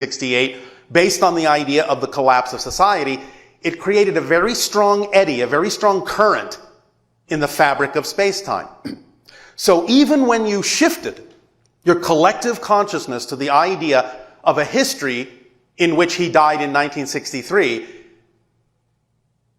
1968, based on the idea of the collapse of society, it created a very strong eddy, a very strong current in the fabric of space-time. So even when you shifted your collective consciousness to the idea of a history in which he died in 1963,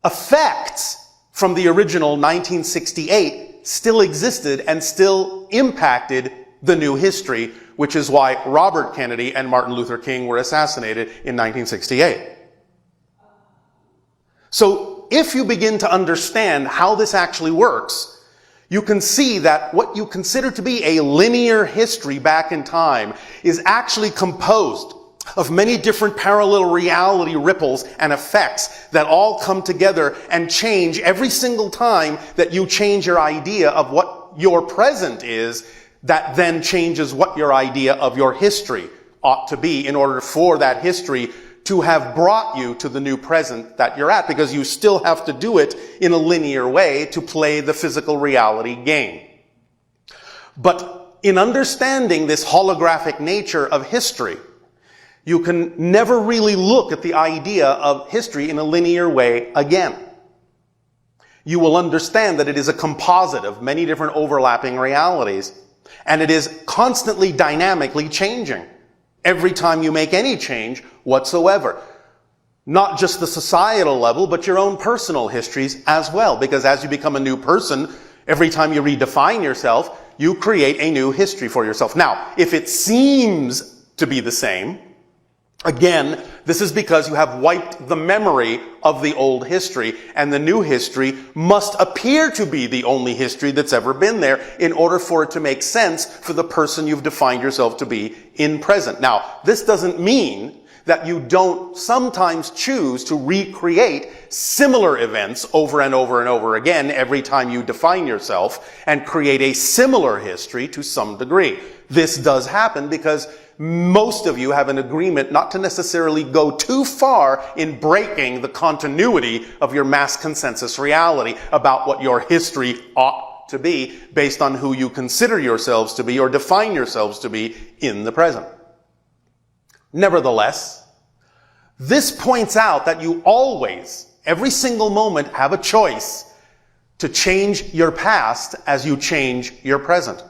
effects from the original 1968 still existed and still impacted the new history, which is why Robert Kennedy and Martin Luther King were assassinated in 1968. So if you begin to understand how this actually works, you can see that what you consider to be a linear history back in time is actually composed of many different parallel reality ripples and effects that all come together and change every single time that you change your idea of what your present is. That then changes what your idea of your history ought to be in order for that history to have brought you to the new present that you're at, because you still have to do it in a linear way to play the physical reality game. But in understanding this holographic nature of history, you can never really look at the idea of history in a linear way again. You will understand that it is a composite of many different overlapping realities, and it is constantly dynamically changing every time you make any change whatsoever. Not just the societal level, but your own personal histories as well. Because as you become a new person, every time you redefine yourself, you create a new history for yourself. Now, if it seems to be the same, again, this is because you have wiped the memory of the old history, and the new history must appear to be the only history that's ever been there in order for it to make sense for the person you've defined yourself to be in present. Now, this doesn't mean that you don't sometimes choose to recreate similar events over and over and over again every time you define yourself and create a similar history to some degree. This does happen because most of you have an agreement not to necessarily go too far in breaking the continuity of your mass consensus reality about what your history ought to be based on who you consider yourselves to be or define yourselves to be in the present. Nevertheless, this points out that you always, every single moment, have a choice to change your past as you change your present.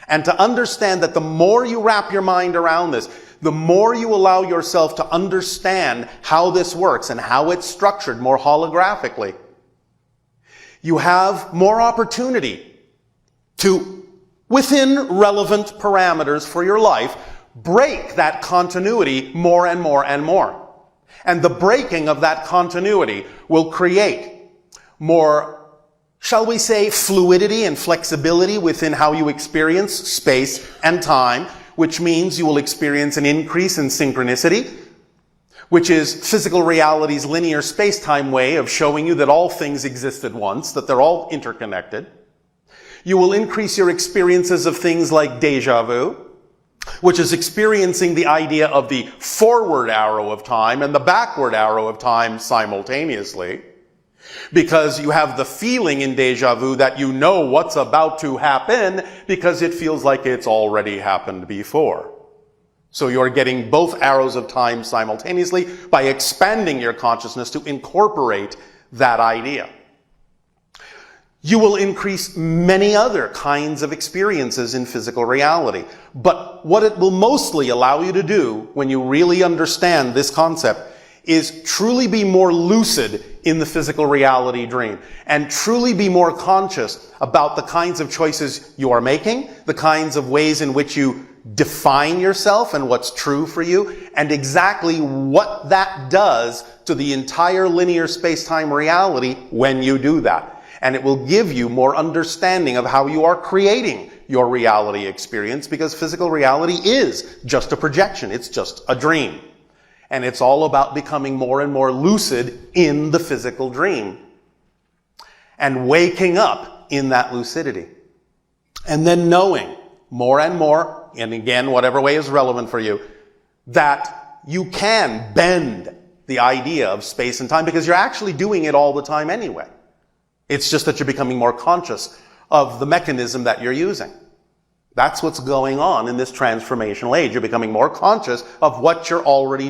And to understand that the more you wrap your mind around this, the more you allow yourself to understand how this works and how it's structured more holographically, you have more opportunity to, within relevant parameters for your life, break that continuity more and more and more. And the breaking of that continuity will create more, shall we say, fluidity and flexibility within how you experience space and time, which means you will experience an increase in synchronicity, which is physical reality's linear space-time way of showing you that all things exist at once, that they're all interconnected. You will increase your experiences of things like déjà vu, which is experiencing the idea of the forward arrow of time and the backward arrow of time simultaneously. Because you have the feeling in déjà vu that you know what's about to happen because it feels like it's already happened before. So you're getting both arrows of time simultaneously by expanding your consciousness to incorporate that idea. You will increase many other kinds of experiences in physical reality. But what it will mostly allow you to do when you really understand this concept is truly be more lucid in the physical reality dream and truly be more conscious about the kinds of choices you are making, the kinds of ways in which you define yourself and what's true for you, and exactly what that does to the entire linear space-time reality when you do that. And it will give you more understanding of how you are creating your reality experience, because physical reality is just a projection. It's just a dream. And it's all about becoming more and more lucid in the physical dream and waking up in that lucidity. And then knowing more and more, and again, whatever way is relevant for you, that you can bend the idea of space and time because you're actually doing it all the time anyway. It's just that you're becoming more conscious of the mechanism that you're using. That's what's going on in this transformational age. You're becoming more conscious of what you're already